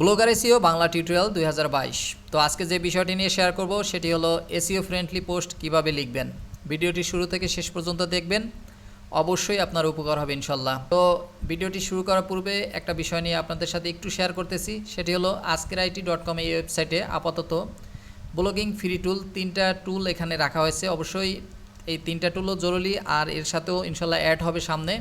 Blogger SEO Bangla tutorial 2022। তো আজকে যে বিষয়টি নিয়ে শেয়ার করব সেটি হলো এসইও ফ্রেন্ডলি পোস্ট কিভাবে লিখবেন। ভিডিওটি শুরু থেকে শেষ পর্যন্ত দেখবেন, অবশ্যই আপনার উপকার হবে ইনশাল্লাহ। তো ভিডিওটি শুরু করার পূর্বে একটা বিষয় নিয়ে আপনাদের সাথে একটু শেয়ার করতেছি, সেটি হলো askerit.com এই ওয়েবসাইটে আপাতত ব্লগিং ফ্রি টুল 3টা টুল এখানে রাখা হয়েছে। অবশ্যই এই 3টা টুলও জরুরি, আর এর সাথেও ইনশাল্লাহ অ্যাড হবে সামনে।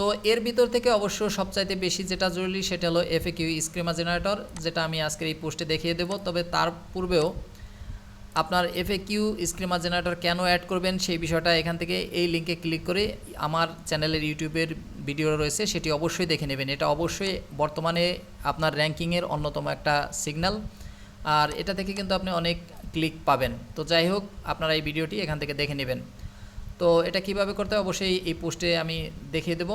তো এর ভিতর থেকে অবশ্য সবচাইতে বেশি যেটা জরুরি সেটা হলো এফএকিউ স্কিমা জেনারেটর, যেটা আমি আজকের এই পোস্টে দেখিয়ে দেব। তবে তার পূর্বেও আপনার এফএকিউ স্কিমা জেনারেটর কেন অ্যাড করবেন সেই বিষয়টা এখান থেকে এই লিঙ্কে ক্লিক করে আমার চ্যানেলের ইউটিউবের ভিডিও রয়েছে, সেটি অবশ্যই দেখে নেবেন। এটা অবশ্যই বর্তমানে আপনার র্যাঙ্কিংয়ের অন্যতম একটা সিগন্যাল, আর এটা থেকে কিন্তু আপনি অনেক ক্লিক পাবেন। তো যাই হোক, আপনারা এই ভিডিওটি এখান থেকে দেখে নেবেন। তো এটা কিভাবে করতে হয় অবশ্যই এই পোস্টে আমি দেখিয়ে দেব।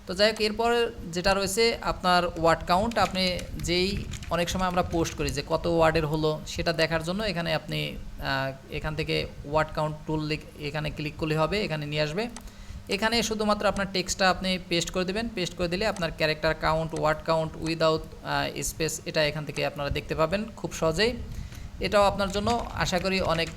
তো যাই হোক, এরপর যেটা রয়েছে আপনার ওয়ার্ড কাউন্ট, আপনি যেই অনেক সময় আমরা পোস্ট করি যে কত ওয়ার্ডের হলো সেটা দেখার জন্য এখানে আপনি এখান থেকে ওয়ার্ড কাউন্ট টুল এখানে ক্লিক করলে হবে, এখানে নিয়ে আসবে। এখানে শুধুমাত্র আপনার টেক্সটটা আপনি পেস্ট করে দেবেন। পেস্ট করে দিলে আপনার character count, word count without space, এটা এখান থেকে আপনারা দেখতে পাবেন খুব সহজেই। এটাও আপনার জন্য আশা করি অনেক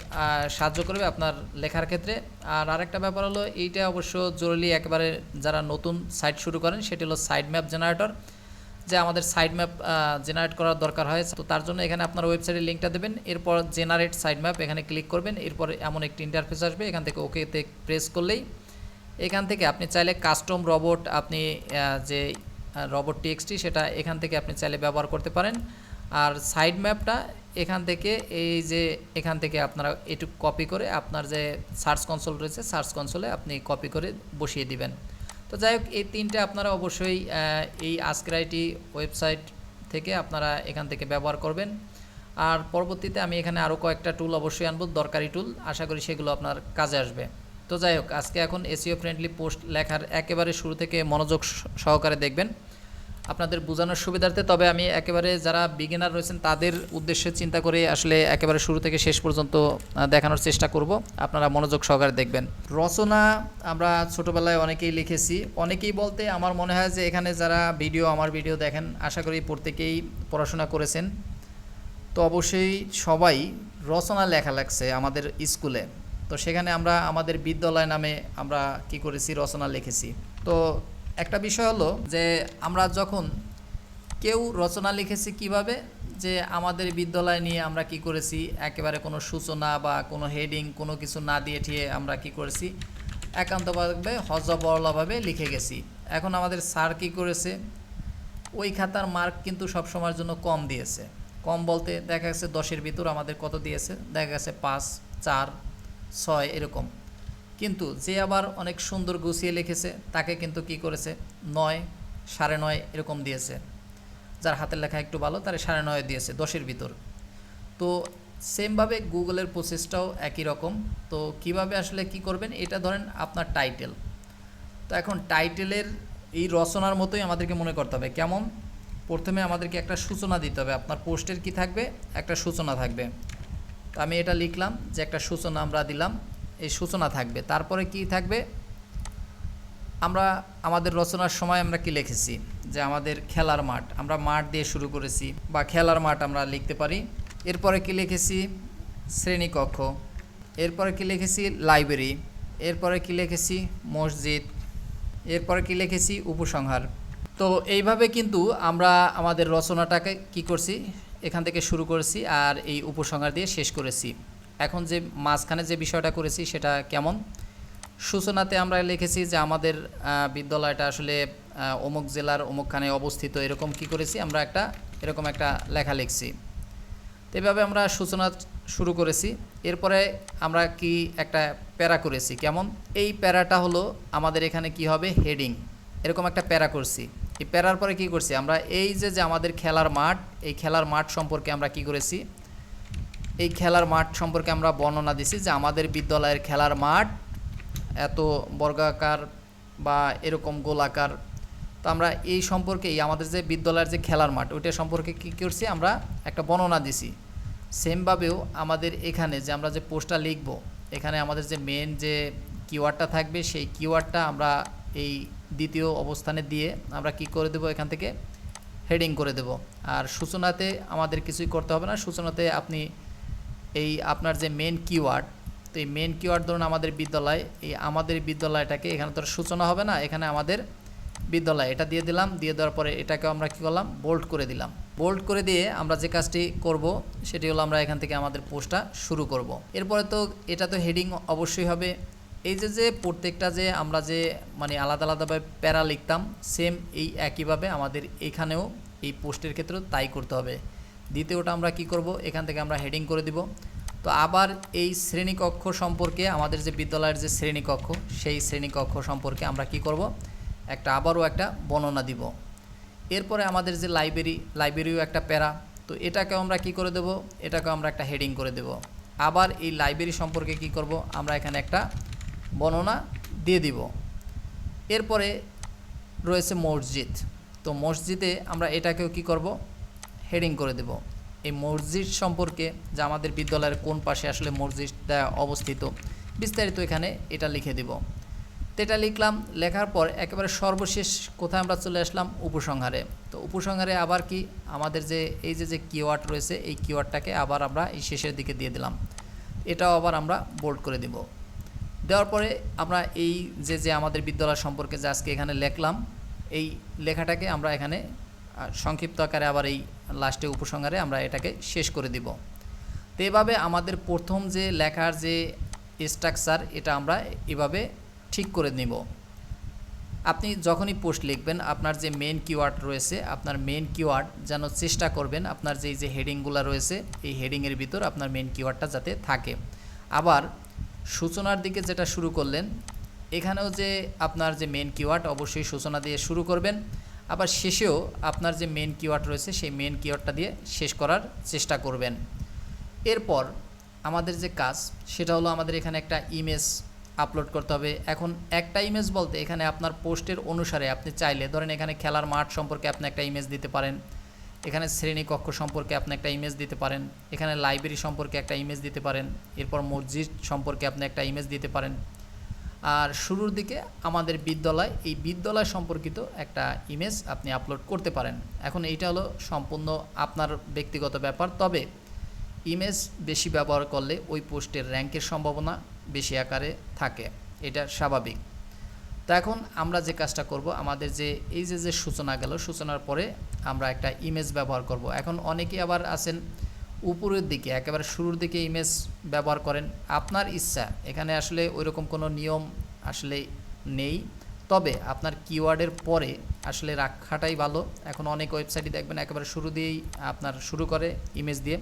সাহায্য করবে আপনার লেখার ক্ষেত্রে। আর আরেকটা ব্যাপার হলো, এইটা অবশ্য জরুরি একেবারে যারা নতুন সাইট শুরু করেন, সেটি হলো সাইড ম্যাপ জেনারেটর, যে আমাদের সাইড ম্যাপ জেনারেট করার দরকার হয়। তো তার জন্য এখানে আপনার ওয়েবসাইটের লিঙ্কটা দেবেন, এরপর জেনারেট সাইড ম্যাপ এখানে ক্লিক করবেন। এরপর এমন একটি ইন্টারফেস আসবে, এখান থেকে ওকেতে প্রেস করলেই এখান থেকে আপনি চাইলে কাস্টম রবট, আপনি যে রবট টিএক্সটি সেটা এখান থেকে আপনি চাইলে ব্যবহার করতে পারেন। আর সাইড ম্যাপটা এখান থেকে এখান থেকে আপনারা এটুকু কপি করে আপনার যে সার্চ কনসোল রয়েছে, সার্চ কনসোলে আপনি কপি করে বসিয়ে দিবেন। তো যাই হোক, এই 3টে আপনারা অবশ্যই এই আজকেরাইটি ওয়েবসাইট থেকে আপনারা এখান থেকে ব্যবহার করবেন। আর পরবর্তীতে আমি এখানে আরও কয়েকটা টুল অবশ্যই আনবো, দরকারি টুল, আশা করি সেগুলো আপনার কাজে আসবে। তো যাই হোক, আজকে এখন এসইও ফ্রেন্ডলি পোস্ট লেখার একেবারে শুরু থেকে মনোযোগ সহকারে দেখবেন আপনাদের বোঝানোর সুবিধার্থে। তবে আমি একেবারে যারা বিগিনার রয়েছেন তাদের উদ্দেশ্যে চিন্তা করে আসলে একেবারে শুরু থেকে শেষ পর্যন্ত দেখানোর চেষ্টা করব, আপনারা মনোযোগ সহকারে দেখবেন। রচনা আমরা ছোটোবেলায় অনেকেই লিখেছি, অনেকেই বলতে আমার মনে হয় যে এখানে যারা আমার ভিডিও দেখেন আশা করি প্রত্যেকেই পড়াশোনা করেছেন। তো অবশ্যই সবাই রচনা লেখা লাগছে আমাদের স্কুলে। তো সেখানে আমরা আমাদের বিদ্যালয় নামে আমরা কি করেছি, রচনা লিখেছি। তো একটা বিষয় হলো যে আমরা যখন কেউ রচনা লিখেছি কিভাবে, যে আমাদের বিদ্যালয় নিয়ে আমরা কি করেছি, একেবারে কোনো সূচনা বা কোনো হেডিং কোনো কিছু না দিয়ে ঠিয়ে আমরা কি করেছি, একান্তভাবে হজবরলভাবে লিখে গেছি। এখন আমাদের স্যার কি করেছে, ওই খাতার মার্ক কিন্তু সব সময়ের জন্য কম দিয়েছে। কম বলতে দেখা গেছে 10-এর ভিতর আমাদের কত দিয়েছে, দেখা গেছে 5, 4, 6 এরকম। কিন্তু যে আবার অনেক সুন্দর গুছিয়ে লিখেছে তাকে কিন্তু কি করেছে 9, 9.5 এরকম দিয়েছে। যার হাতের লেখা একটু ভালো তার 9.5 দিয়েছে 10-এর ভিতর। তো সেমভাবে গুগলের প্রসেসটাও একই রকম। তো কিভাবে আসলে কি করবেন, এটা ধরেন আপনার টাইটেল। তো এখন টাইটেলের এই রচনার মতোই আমাদেরকে মনে করতে হবে। কেমন, প্রথমে আমাদেরকে একটা সূচনা দিতে হবে। আপনার পোস্টের কি থাকবে, একটা সূচনা থাকবে। তো আমি এটা লিখলাম যে একটা সূচনা আমরা দিলাম, এই সূচনা থাকবে। তারপরে কি থাকবে, আমরা আমাদের রচনার সময় আমরা কি লিখেছি, যে আমাদের খেলার মাঠ, আমরা মাঠ দিয়ে শুরু করেছি বা খেলার মাঠ আমরা লিখতে পারি। এরপরে কি লিখেছি, শ্রেণীকক্ষ। এরপরে কি লিখেছি, লাইব্রেরি। এরপরে কি লিখেছি, মসজিদ। এরপরে কি লিখেছি, উপসংহার। তো এইভাবে কিন্তু আমরা আমাদের রচনাটাকে কি করছি, এখান থেকে শুরু করেছি আর এই উপসংহার দিয়ে শেষ করেছি। এখন যে মাঝখানে যে বিষয়টা করেছি সেটা কেমন, সূচনাতে আমরা লিখেছি যে আমাদের বিদ্যালয়টা আসলে অমুক জেলার অমুকখানে অবস্থিত, এরকম কি করেছি আমরা এরকম একটা লেখা লিখছি। তো এভাবে আমরা সূচনা শুরু করেছি। এরপরে আমরা কি একটা প্যারা করেছি। কেমন, এই প্যারাটা হলো আমাদের এখানে কি হবে, হেডিং। এরকম একটা প্যারা করছি। এই প্যারার পরে কি করছি আমরা, এই যে আমাদের খেলার মাঠ, এই খেলার মাঠ সম্পর্কে আমরা কি করেছি, এই খেলার মাঠ সম্পর্কে আমরা বর্ণনা দিছি যে আমাদের বিদ্যালয়ের খেলার মাঠ এত বর্গাকার বা এরকম গোলাকার। তো আমরা এই সম্পর্কে আমাদের যে বিদ্যালয়ের যে খেলার মাঠ ওইটা সম্পর্কে কী করছি, আমরা একটা বর্ণনা দিছি। সেমভাবেও আমাদের এখানে যে আমরা যে পোস্টটা লিখব, এখানে আমাদের যে মেন যে কিওয়ার্ডটা থাকবে, সেই কিওয়ার্ডটা আমরা এই দ্বিতীয় অবস্থানে দিয়ে আমরা কি করে দেব, এখান থেকে হেডিং করে দেব। আর সূচনাতে আমাদের কিছুই করতে হবে না। সূচনাতে আপনি এই আপনার যে মেন কিওয়ার্ড, তো এই মেন কিওয়ার্ড ধরুন আমাদের বিদ্যালয়, এই আমাদের বিদ্যালয়টাকে এখানে তো সূচনা হবে না, এখানে আমাদের বিদ্যালয় এটা দিয়ে দিলাম। দিয়ে দেওয়ার পরে এটাকে আমরা কী করলাম, বোল্ড করে দিলাম। বোল্ড করে দিয়ে আমরা যে কাজটি করব সেটি হলো আমরা এখান থেকে আমাদের পোস্টটা শুরু করব। এরপরে তো এটা তো হেডিং অবশ্যই হবে। এই যে প্রত্যেকটা যে আমরা যে মানে আলাদা আলাদাভাবে প্যারা লিখতাম, সেম এই একইভাবে আমাদের এখানেও এই পোস্টের ক্ষেত্রেও তাই করতে হবে। দ্বিতীয়টা আমরা কি করব, এখান থেকে আমরা হেডিং করে দিব। তো আবার এই শ্রেণীকক্ষ সম্পর্কে, আমাদের যে বিদ্যালয়ের যে শ্রেণীকক্ষ, সেই শ্রেণীকক্ষ সম্পর্কে আমরা কি করব, আবারও একটা বর্ণনা দিব। এরপরে আমাদের যে লাইব্রেরিও একটা প্যারা, তো এটাকেও আমরা কি করে দেব, এটাকেও আমরা একটা হেডিং করে দেব। আবার এই লাইব্রেরি সম্পর্কে কি করব, আমরা এখানে একটা বর্ণনা দিয়ে দিব। এরপরে রয়েছে মসজিদ, তো মসজিদে আমরা এটাকেও কি করব, হেডিং করে দেব। এই মসজিদ সম্পর্কে যে আমাদের বিদ্যালয়ের কোন পাশে আসলে মসজিদটা অবস্থিত, বিস্তারিত এখানে এটা লিখে দিব। তো এটা লিখলাম, লেখার পর একেবারে সর্বশেষ কোথায় আমরা চলে আসলাম, উপসংহারে। তো উপসংহারে আবার কি আমাদের যে এই যে কিওয়ার্ড রয়েছে, এই কিওয়ার্ডটাকে আবার আমরা এই শেষের দিকে দিয়ে দিলাম। এটাও আবার আমরা বোল্ড করে দিব। দেওয়ার পরে আমরা এই যে আমাদের বিদ্যালয় সম্পর্কে যে আজকে এখানে লিখলাম, এই লেখাটাকে আমরা এখানে সংক্ষিপ্ত আকারে আবার এই লাস্টে উপসংহারে আমরা এটাকে শেষ করে দিব। তো এভাবে আমাদের প্রথম যে লেখার যে স্ট্রাকচার, এটা আমরা এভাবে ঠিক করে নিব। আপনি যখনই পোস্ট লিখবেন, আপনার যে মেন কিওয়ার্ড রয়েছে, আপনার মেন কিওয়ার্ড যেন চেষ্টা করবেন আপনার যে হেডিংগুলো রয়েছে, এই হেডিংয়ের ভিতর আপনার মেন কিওয়ার্ডটা যাতে থাকে। আবার সূচনার দিকে যেটা শুরু করলেন, এখানেও যে আপনার যে মেন কিওয়ার্ড অবশ্যই সূচনা দিয়ে শুরু করবেন। আবার শেষেও আপনার যে মেন কিওয়ার্ড রয়েছে, সেই মেন কিওয়ার্ডটা দিয়ে শেষ করার চেষ্টা করবেন। এরপর আমাদের যে কাজ, সেটা হলো আমাদের এখানে একটা ইমেজ আপলোড করতে হবে। এখন একটা ইমেজ বলতে এখানে আপনার পোস্টের অনুসারে আপনি চাইলে ধরেন এখানে খেলার মাঠ সম্পর্কে আপনি একটা ইমেজ দিতে পারেন, এখানে শ্রেণীকক্ষ সম্পর্কে আপনি একটা ইমেজ দিতে পারেন, এখানে লাইব্রেরি সম্পর্কে একটা ইমেজ দিতে পারেন, এরপর মসজিদ সম্পর্কে আপনি একটা ইমেজ দিতে পারেন। আর শুরুর দিকে আমাদের বিদ্যালয়, এই বিদ্যালয় সম্পর্কিত একটা ইমেজ আপনি আপলোড করতে পারেন। এখন এইটা হলো সম্পূর্ণ আপনার ব্যক্তিগত ব্যাপার, তবে ইমেজ বেশি ব্যবহার করলে ওই পোস্টের র্যাঙ্কের সম্ভাবনা বেশি আকারে থাকে, এটা স্বাভাবিক। তো এখন আমরা যে কাজটা করব, আমাদের যে এই যে সূচনা গেল, সূচনার পরে আমরা একটা ইমেজ ব্যবহার করব। এখন অনেকেই আবার আছেন উপরের দিকে একেবারে শুরুর দিকে ইমেজ ব্যবহার করেন, আপনার ইচ্ছা। এখানে আসলে ওইরকম কোনো নিয়ম আসলে নেই, তবে আপনার কিওয়ার্ডের পরে আসলে রাখাটাই ভালো। এখন অনেক ওয়েবসাইটই দেখবেন একেবারে শুরু দিয়েই আপনার শুরু করে ইমেজ দিয়ে।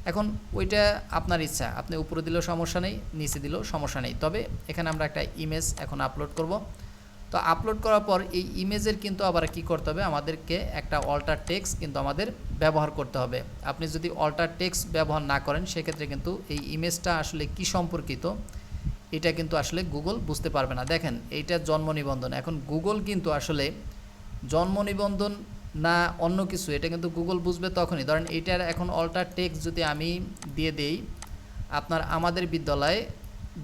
এখন ওইটা আপনার ইচ্ছা, আপনি উপরে দিলেও সমস্যা নেই, নিচে দিলেও সমস্যা নেই, তবে এখানে আমরা একটা ইমেজ এখন আপলোড করব। তো আপলোড করার পর এই ইমেজের কিন্তু আবার কি করতে হবে, আমাদেরকে একটা অল্টার টেক্সট কিন্তু আমাদের ব্যবহার করতে হবে। আপনি যদি অল্টার টেক্সট ব্যবহার না করেন, সেক্ষেত্রে কিন্তু এই ইমেজটা আসলে কি সম্পর্কিত এটা কিন্তু আসলে গুগল বুঝতে পারবে না। দেখেন এইটা জন্ম নিবন্ধন, এখন গুগল কিন্তু আসলে জন্ম নিবন্ধন না অন্য কিছু, এটা কিন্তু গুগল বুঝবে তখনই। ধরেন এইটার এখন অল্টার টেক্সট যদি আমি দিয়ে দেই আপনার আমাদের বিদ্যালয়ে,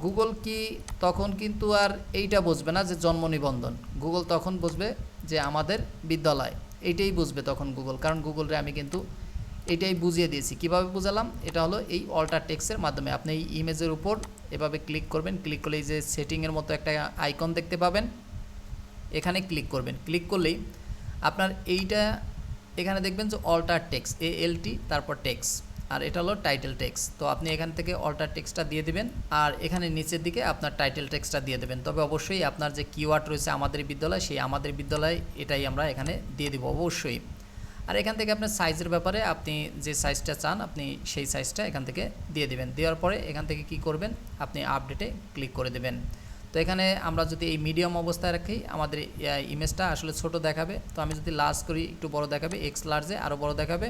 গুগল কি তখন কিন্তু আর এইটা বুঝবে না যে জন্ম নিবন্ধন, গুগল তখন বুঝবে যে আমাদের বিদ্যালয়, এইটাই বুঝবে তখন গুগল। কারণ গুগলরে আমি কিন্তু এটাই বুঝিয়ে দিয়েছি। কিভাবে বুঝালাম, এটা হলো এই অল্টার টেক্সটের মাধ্যমে। আপনি এই ইমেজের উপর এভাবে ক্লিক করবেন, ক্লিক করলে এই যে সেটিংয়ের মতো একটা আইকন দেখতে পাবেন, এখানে ক্লিক করবেন। ক্লিক করলেই আপনার এইটা এখানে দেখবেন যে অল্টার টেক্সট, ALT তারপর টেক্সট, আর এটা হলো টাইটেল টেক্সট। তো আপনি এখান থেকে অল্টার টেক্সটটা দিয়ে দিবেন, আর এখানে নিচের দিকে আপনার টাইটেল টেক্সটটা দিয়ে দেবেন। তবে অবশ্যই আপনার যে কিওয়ার্ড রয়েছে আমাদের বিদ্যালয়, সেই আমাদের বিদ্যালয় এটাই আমরা এখানে দিয়ে দেব অবশ্যই। আর এখান থেকে আপনার সাইজের ব্যাপারে আপনি যে সাইজটা চান আপনি সেই সাইজটা এখান থেকে দিয়ে দেবেন। দেওয়ার পরে এখান থেকে কি করবেন, আপনি আপডেটে ক্লিক করে দেবেন। তো এখানে আমরা যদি এই মিডিয়াম অবস্থায় রাখি, আমাদের ইমেজটা আসলে ছোট দেখাবে। তো আমি যদি লার্জ করি একটু বড় দেখাবে, এক্স লার্জে আরও বড় দেখাবে।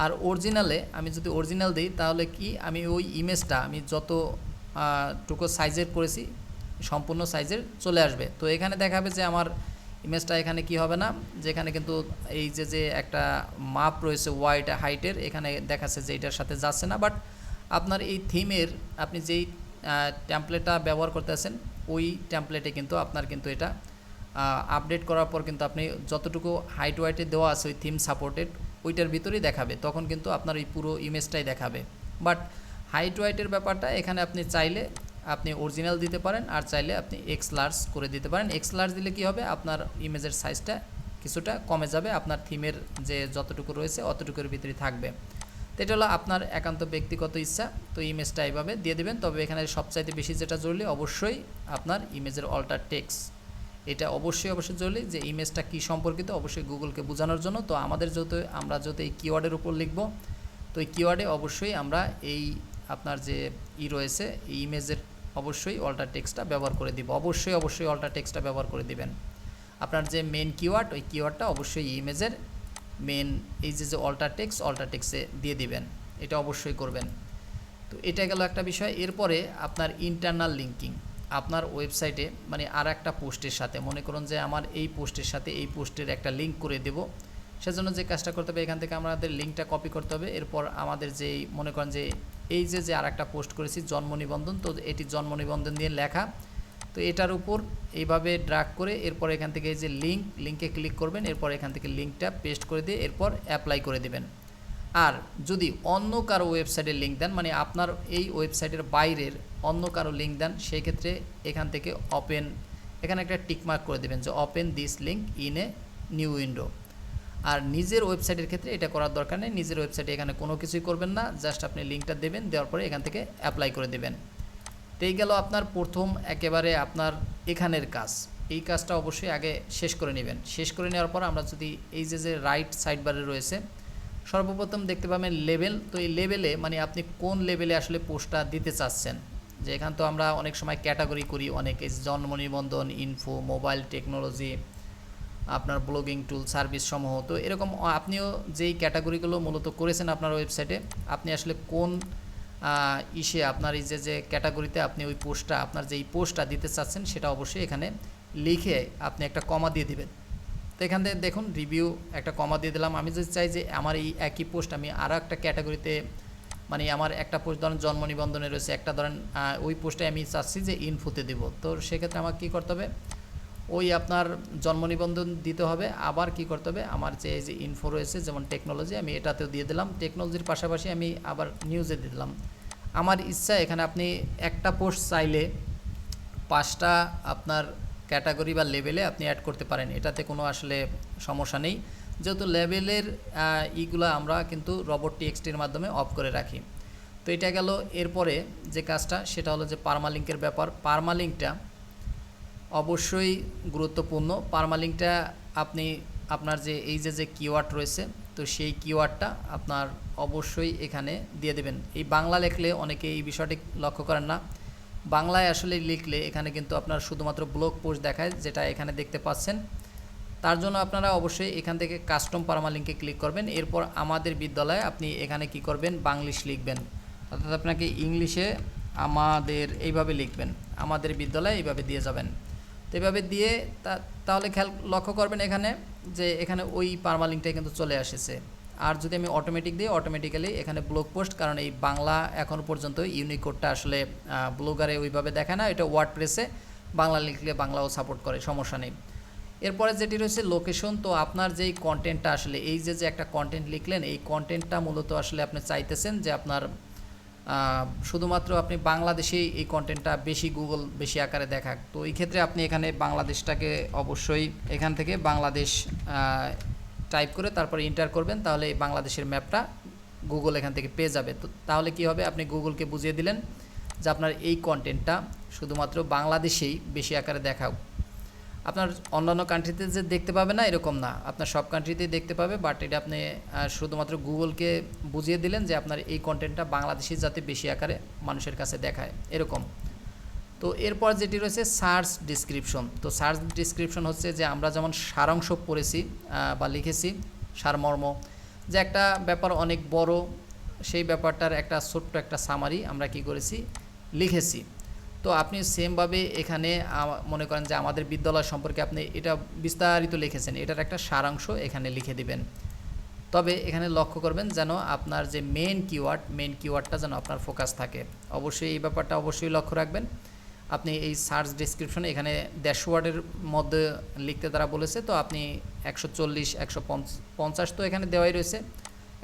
আর অরিজিনালে আমি যদি অরিজিনাল দিই, তাহলে কি আমি ওই ইমেজটা আমি যত টুকু সাইজের করেছি সম্পূর্ণ সাইজের চলে আসবে। তো এখানে দেখাবে যে আমার ইমেজটা এখানে কি হবে না, যেখানে কিন্তু এই যে একটা মাপ রয়েছে ওয়াইড হাইটের, এখানে দেখাচ্ছে যে এটার সাথে যাচ্ছে না। বাট আপনার এই থিমের আপনি যেই টেমপ্লেটটা ব্যবহার করতেছেন, ওই টেমপ্লেটে কিন্তু আপনার কিন্তু এটা আপডেট করার পর কিন্তু আপনি যতটুকু হাইট ওয়াইটে দেওয়া আছে ওই থিম সাপোর্টেড ওইটার ভিতরেই দেখাবে, তখন কিন্তু আপনার এই পুরো ইমেজটাই দেখাবে। বাট হাইট ওয়াইটের ব্যাপারটা এখানে আপনি চাইলে আপনি অরিজিনাল দিতে পারেন, আর চাইলে আপনি এক্স লার্জ করে দিতে পারেন। এক্স লার্জ দিলে কি হবে, আপনার ইমেজের সাইজটা কিছুটা কমে যাবে, আপনার থিমের যে যতটুকু রয়েছে অতটুকুর ভিতরেই থাকবে। তো এটা হলো আপনার একান্ত ব্যক্তিগত ইচ্ছা। তো ইমেজটা এইভাবে দিয়ে দেবেন। তবে এখানে সবচাইতে বেশি যেটা জরুরি অবশ্যই আপনার ইমেজের অল্টার টেক্সট, এটা অবশ্যই জরুরি যে ইমেজটা কী সম্পর্কিত, অবশ্যই গুগলকে বোঝানোর জন্য। তো আমাদের আমরা যত এই কিওয়ার্ডের উপর লিখব, তো এই কিওয়ার্ডে অবশ্যই আমরা এই আপনার যে রয়েছে এই ইমেজের অবশ্যই অল্টার টেক্সটটা ব্যবহার করে দিব। অবশ্যই অল্টার টেক্সটটা ব্যবহার করে দিবেন। আপনার যে মেন কিওয়ার্ড ওই কিওয়ার্ডটা অবশ্যই ইমেজের মেন এই যে অল্টার টেক্সটে দিয়ে দিবেন, এটা অবশ্যই করবেন। তো এটা গেল একটা বিষয়। এরপরে আপনার ইন্টারনাল লিঙ্কিং, আপনার ওয়েবসাইটে মানে আর একটা পোস্টের সাথে, মনে করুন যে আমার এই পোস্টের সাথে এই পোস্টের একটা লিঙ্ক করে দেব, সেজন্য যে কাজটা করতে হবে এখান থেকে আমাদের লিঙ্কটা কপি করতে হবে। এরপর আমাদের যেই মনে করেন যে এই যে আর একটা পোস্ট করেছি জন্ম নিবন্ধন, তো এটি জন্ম নিবন্ধন দিয়ে লেখা, তো এটার উপর এইভাবে ড্র্যাগ করে এরপর এখান থেকে এই যে লিঙ্কে ক্লিক করবেন, এরপর এখান থেকে লিঙ্কটা পেস্ট করে দিয়ে এরপর অ্যাপ্লাই করে দিবেন। আর যদি অন্য কারো ওয়েবসাইটের লিঙ্ক দেন, মানে আপনার এই ওয়েবসাইটের বাইরের অন্য কারো লিঙ্ক দেন, সেই ক্ষেত্রে এখান থেকে ওপেন, এখানে একটা টিকমার্ক করে দেবেন যে open this link in a new window. আর নিজের ওয়েবসাইটের ক্ষেত্রে এটা করার দরকার নেই, নিজের ওয়েবসাইটে এখানে কোনো কিছুই করবেন না, জাস্ট আপনি লিঙ্কটা দেবেন, দেওয়ার পরে এখান থেকে অ্যাপ্লাই করে দেবেন। তো এই গেল আপনার প্রথম একেবারে আপনার এখানের কাজ। এই কাজটা অবশ্যই আগে শেষ করে নেবেন। শেষ করে নেওয়ার পর আমরা যদি এই যে রাইট সাইড বারে রয়েছে সর্বপ্রথম দেখতে পাবেন লেভেল। তো এই লেভেলে মানে আপনি কোন লেভেলে আসলে পোস্টটা দিতে চাচ্ছেন, যে এখান তো আমরা অনেক সময় ক্যাটাগরি করি, অনেকে জন্ম নিবন্ধন, ইনফো, মোবাইল টেকনোলজি, আপনার ব্লগিং টুল সার্ভিস সমূহ। তো এরকম আপনিও যেই ক্যাটাগরিগুলো মূলত করেছেন আপনার ওয়েবসাইটে, আপনি আসলে কোন আপনার এই যে ক্যাটাগরিতে আপনি ওই পোস্টটা আপনার যেই পোস্টটা দিতে চাচ্ছেন সেটা অবশ্যই এখানে লিখে আপনি একটা কমা দিয়ে দিবেন। তো এখান থেকে দেখুন রিভিউ একটা কমা দিয়ে দিলাম। আমি যদি চাই যে আমার এই একই পোস্ট আমি আরও একটা ক্যাটাগরিতে, মানে আমার একটা পোস্ট ধরেন জন্ম নিবন্ধনে রয়েছে, একটা ধরেন ওই পোস্টে আমি চাচ্ছি যে ইনফোতে দেব, তো সেক্ষেত্রে আমাকে কী করতে হবে, ওই আপনার জন্ম নিবন্ধন দিতে হবে। আবার কি করতে হবে, আমার যে এই যে ইনফো রয়েছে যেমন টেকনোলজি, আমি এটাতেও দিয়ে দিলাম, টেকনোলজির পাশাপাশি আমি আবার নিউজে দিয়ে দিলাম। আমার ইচ্ছা এখানে আপনি একটা পোস্ট চাইলে 5টা আপনার ক্যাটাগরি বা লেভেলে আপনি অ্যাড করতে পারেন, এটাতে কোনো আসলে সমস্যা নেই, যেহেতু লেভেলের ইগুলো আমরা কিন্তু রবট টিএক্সটির মাধ্যমে অফ করে রাখি। তো এটা গেল। এরপরে যে কাজটা সেটা হলো যে পারমালিঙ্কের ব্যাপার। পারমালিঙ্কটা অবশ্যই গুরুত্বপূর্ণ। পারমালিঙ্কটা আপনি আপনার যে এই যে কিওয়ার্ড রয়েছে, তো সেই কিওয়ার্ডটা আপনার অবশ্যই এখানে দিয়ে দেবেন। এই বাংলা লিখলে অনেকে এই বিষয়টি লক্ষ্য করেন না, বাংলায় আসলে লিখলে এখানে কিন্তু আপনার শুধুমাত্র ব্লগ পোস্ট দেখায়, যেটা এখানে দেখতে পাচ্ছেন। তার জন্য আপনারা অবশ্যই এখান থেকে কাস্টম পারমালিঙ্কে ক্লিক করবেন। এরপর আমাদের বিদ্যালয়ে আপনি এখানে কি করবেন, বাংলিশ লিখবেন, অর্থাৎ আপনাকে ইংলিশে আমাদের এইভাবে লিখবেন, আমাদের বিদ্যালয়ে এইভাবে দিয়ে যাবেন। তো এইভাবে দিয়ে তাহলে লক্ষ্য করবেন এখানে যে এখানে ওই পারমালিঙ্কটাই কিন্তু চলে আসেছে। আর যদি আমি অটোমেটিক দিই, অটোমেটিক্যালি এখানে ব্লগ পোস্ট, কারণ এই বাংলা এখন পর্যন্ত ইউনিকোডটা আসলে ব্লগারে ওইভাবে দেখায় না, এটা ওয়ার্ডপ্রেসে বাংলা লিখলে বাংলাও সাপোর্ট করে, সমস্যা নেই। এরপরে যেটি রয়েছে লোকেশন। তো আপনার যেই কন্টেন্টটা আসলে এই যে একটা কন্টেন্ট লিখলেন, এই কন্টেন্টটা মূলত আসলে আপনি চাইতেছেন যে আপনার শুধুমাত্র আপনি বাংলাদেশেই এই কন্টেন্টটা গুগল বেশি আকারে দেখাক। তো এই ক্ষেত্রে আপনি এখানে বাংলাদেশটাকে অবশ্যই এখান থেকে বাংলাদেশ টাইপ করে তারপরে এন্টার করবেন, তাহলে এই বাংলাদেশের ম্যাপটা গুগল এখান থেকে পেয়ে যাবে। তো তাহলে কি হবে, আপনি গুগলকে বুঝিয়ে দিলেন যে আপনার এই কন্টেন্টটা শুধুমাত্র বাংলাদেশেই বেশি আকারে দেখাও। আপনার অন্যান্য কান্ট্রিতে যে দেখতে পাবে না এরকম না, আপনার সব কান্ট্রিতেই দেখতে পাবে, বাট এটা আপনি শুধুমাত্র গুগলকে বুঝিয়ে দিলেন যে আপনার এই কন্টেন্টটা বাংলাদেশি যাতে বেশি আকারে মানুষের কাছে দেখায়, এরকম। তো এরপর যেটি রয়েছে সার্চ ডিসক্রিপশন। তো সার্চ ডিসক্রিপশন হচ্ছে যে আমরা যেমন সারাংশ পড়েছি বা লিখেছি, সারমর্ম, যে একটা ব্যাপার অনেক বড়, সেই ব্যাপারটার একটা ছোট্ট একটা সামারি আমরা কি করেছি, লিখেছি। তো আপনি সেমভাবে এখানে মনে করেন যে আমাদের বিদ্যালয় সম্পর্কে আপনি এটা বিস্তারিত লিখেছেন, এটার একটা সারাংশ এখানে লিখে দিবেন। তবে এখানে লক্ষ্য করবেন যেন আপনার যে মেন কিওয়ার্ডটা যেন আপনার ফোকাস থাকে, অবশ্যই এই ব্যাপারটা অবশ্যই লক্ষ্য রাখবেন। আপনি এই সার্চ ডেসক্রিপশনে এখানে 150 ওয়ার্ডের মধ্যে লিখতে তারা বলেছে, তো আপনি 140 150 তো এখানে দেওয়াই রয়েছে,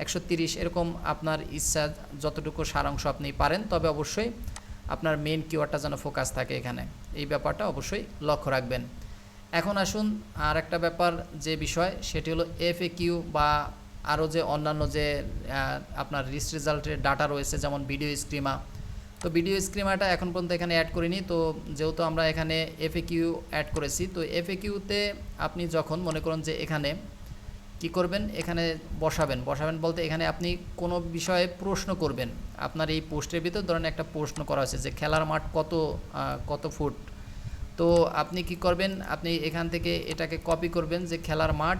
130 এরকম আপনার ইচ্ছা যতটুকু সারাংশ আপনি পারেন, তবে অবশ্যই আপনার মেইন কিওয়ার্ডটা যেন ফোকাস থাকে এখানে, এই ব্যাপারটা অবশ্যই লক্ষ্য রাখবেন। এখন আসুন আর একটা ব্যাপার যে বিষয় সেটি হলো এফএকিউ বা আরও যে অন্যান্য যে আপনার রিস্ক রেজাল্টের ডাটা রয়েছে, যেমন ভিডিও স্ক্রিমা। তো ভিডিও স্ক্রিমাটা এখন পর্যন্ত এখানে অ্যাড করিনি, তো যেহেতু আমরা এখানে এফএকিউ অ্যাড করেছি, তো এফএকিউতে আপনি যখন মনে করেন যে এখানে কি করবেন, এখানে বসাবেন বলতে এখানে আপনি কোনো বিষয়ে প্রশ্ন করবেন। আপনার এই পোস্টের ভিতর ধরেন একটা প্রশ্ন করা হয়েছে যে খেলার মাঠ কত ফুট, তো আপনি কি করবেন, আপনি এখান থেকে এটাকে কপি করবেন যে খেলার মাঠ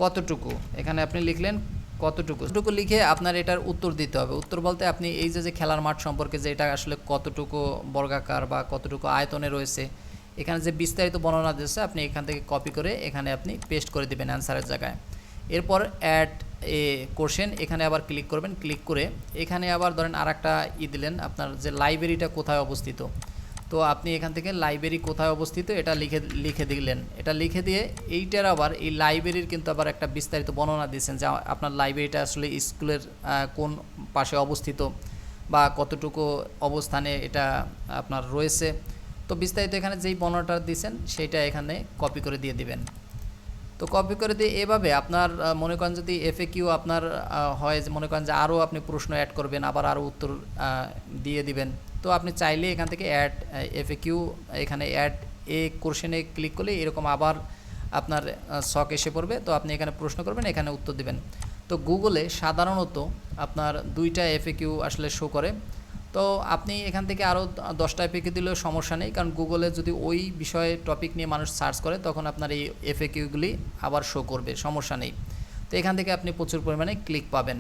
কতটুকু, এখানে আপনি লিখলেন কতটুকু লিখে আপনার এটার উত্তর দিতে হবে। উত্তর বলতে আপনি এই যে খেলার মাঠ সম্পর্কে যে এটা আসলে কতটুকু বর্গাকার বা কতটুকু আয়তনে রয়েছে, এখানে যে বিস্তারিত বর্ণনা দিয়েছে আপনি এখান থেকে কপি করে এখানে আপনি পেস্ট করে দেবেন অ্যান্সারের জায়গায়। এরপর অ্যাড এ কোশ্চেন, এখানে আবার ক্লিক করবেন, ক্লিক করে এখানে আবার ধরেন আর একটা দিলেন আপনার যে লাইব্রেরিটা কোথায় অবস্থিত, তো আপনি এখান থেকে লাইব্রেরি কোথায় অবস্থিত এটা লিখে দিলেন। এটা লিখে দিয়ে এইটার আবার এই লাইব্রেরির কিন্তু আবার একটা বিস্তারিত বর্ণনা দিয়েছেন যে আপনার লাইব্রেরিটা আসলে স্কুলের কোন পাশে অবস্থিত বা কতটুকু অবস্থানে এটা আপনার রয়েছে, তো বিস্তারিত এখানে যেই বর্ণনাটা দিয়েছেন সেইটা এখানে কপি করে দিয়ে দিবেন। তো কপি করে দিয়ে এভাবে আপনার মনে করেন যদি এফএকিউ আপনার হয়, মনে করেন যে আরও আপনি প্রশ্ন অ্যাড করবেন, আবার আরও উত্তর দিয়ে দিবেন, তো আপনি চাইলে এখান থেকে অ্যাড এফএকিউ এখানে অ্যাড এ কোশ্চেনে ক্লিক করলে এরকম আবার আপনার শখ এসে পড়বে, তো আপনি এখানে প্রশ্ন করবেন, এখানে উত্তর দিবেন। তো গুগলে সাধারণত আপনার 2টা এফএকিউ আসলে শো করে, তো আপনি এখান থেকে আরও 10টা এফএকিউ দিলেও সমস্যা নেই, কারণ গুগলে যদি ওই বিষয়ে টপিক নিয়ে মানুষ সার্চ করে তখন আপনার এই এফএকিউগুলি আবার শো করবে, সমস্যা নেই। তো এখান থেকে আপনি প্রচুর পরিমাণে ক্লিক পাবেন।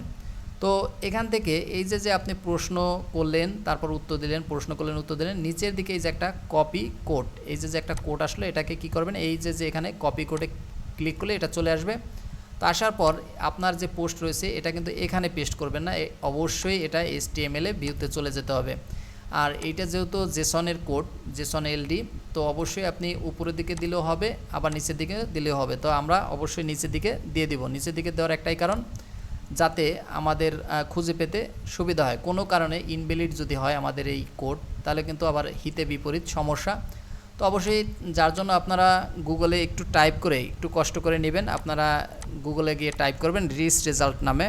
তো এখান থেকে এই যে আপনি প্রশ্ন করলেন, তারপর উত্তর দিলেন, প্রশ্ন করলেন, উত্তর দিলেন, নিচের দিকে এই যে একটা কপি কোড, এই যে একটা কোড আসলো, এটাকে কি করবেন, এই যে এখানে কপি কোডে ক্লিক করলে এটা চলে আসবে। তো আসার পর আপনার যে পোস্ট রয়েছে এটা কিন্তু এখানে পেস্ট করবেন না, অবশ্যই এটা HTML এ ভিউতে চলে যেতে হবে। আর এইটা যেহেতু জেসনের কোড, জেসন এলডি, তো অবশ্যই আপনি উপরের দিকে দিলেও হবে, আবার নিচের দিকে দিলেও হবে। তো আমরা অবশ্যই নিচের দিকে দিয়ে দিব। নিচের দিকে দেওয়ার একটাই কারণ, যাতে আমাদের খুঁজে পেতে সুবিধা হয়। কোনো কারণে ইনভ্যালিড যদি হয় আমাদের এই কোড, তাহলে কিন্তু আবার হিতে বিপরীত সমস্যা। তো অবশ্যই যার জন্য আপনারা গুগলে একটু টাইপ করে একটু কষ্ট করে নেবেন, আপনারা গুগলে গিয়ে টাইপ করবেন রিস রেজাল্ট নামে,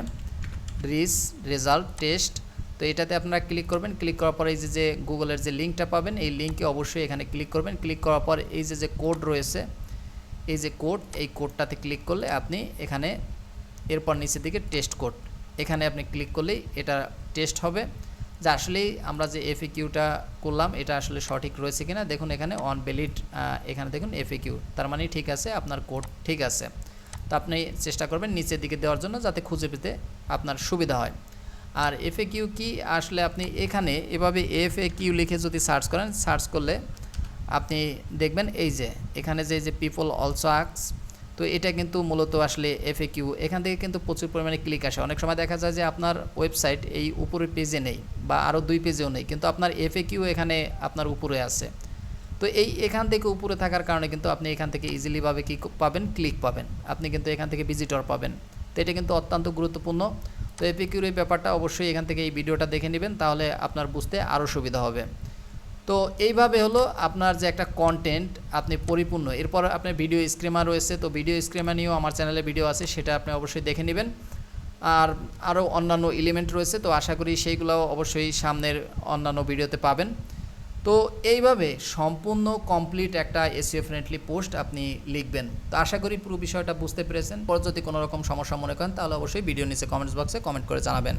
রিস রেজাল্ট টেস্ট। তো এটাতে আপনারা ক্লিক করবেন, ক্লিক করার পর এই যে গুগলের যে লিঙ্কটা পাবেন, এই লিঙ্কে অবশ্যই এখানে ক্লিক করবেন। ক্লিক করার পর এই যে কোড রয়েছে, এই যে কোড, এই কোডটাতে ক্লিক করলে আপনি এখানে এরপর নিচের দিকে টেস্ট কোড, এখানে আপনি ক্লিক করলেই এটা টেস্ট হবে যে আসলেই আমরা যে এফএকিউটা করলাম এটা আসলে সঠিক রয়েছে কিনা। দেখুন এখানে অন ভ্যালিড, এখানে দেখুন এফএকিউ, তার মানে ঠিক আছে, আপনার কোড ঠিক আছে। তো আপনি চেষ্টা করবেন নিচের দিকে দেওয়ার জন্য, যাতে খুঁজে পেতে আপনার সুবিধা হয়। আর এফএকিউ কি আসলে আপনি এখানে এভাবে এফএকিউ লিখে যদি সার্চ করেন, সার্চ করলে আপনি দেখবেন এই যে এখানে যে পিপল অলসো আস্ক, তো এটা কিন্তু মূলত আসলে এফএকিউ, এখান থেকে কিন্তু প্রচুর পরিমাণে ক্লিক আসে। অনেক সময় দেখা যায় যে আপনার ওয়েবসাইট এই উপরের পেজে নেই বা আরও 2 পেজেও নেই, কিন্তু আপনার এফএকিউ এখানে আপনার উপরে আছে। তো এখান থেকে উপরে থাকার কারণে কিন্তু আপনি এখান থেকে ইজিলিভাবে কি পাবেন, ক্লিক পাবেন, আপনি কিন্তু এখান থেকে ভিজিটর পাবেন। তো এটা কিন্তু অত্যন্ত গুরুত্বপূর্ণ। তো এফএকিউর এই ব্যাপারটা অবশ্যই এখান থেকে এই ভিডিওটা দেখে নেবেন, তাহলে আপনার বুঝতে আরও সুবিধা হবে। তো এইভাবে হলো আপনার যে একটা কন্টেন্ট আপনি পরিপূর্ণ। এরপর আপনার ভিডিও স্ক্রিমার রয়েছে, তো ভিডিও স্ক্রিমার নিয়েও আমার চ্যানেলে ভিডিও আছে, সেটা আপনি অবশ্যই দেখে নেবেন। আর আরও অন্যান্য এলিমেন্ট রয়েছে, তো আশা করি সেইগুলোও অবশ্যই সামনের অন্যান্য ভিডিওতে পাবেন। তো এইভাবে সম্পূর্ণ কমপ্লিট একটা এসইও ফ্রেন্ডলি পোস্ট আপনি লিখবেন। তো আশা করি পুরো বিষয়টা বুঝতে পেরেছেন। পর যদি কোনো রকম সমস্যা মনে করেন তাহলে অবশ্যই ভিডিও নিচে কমেন্টস বক্সে কমেন্ট করে জানাবেন।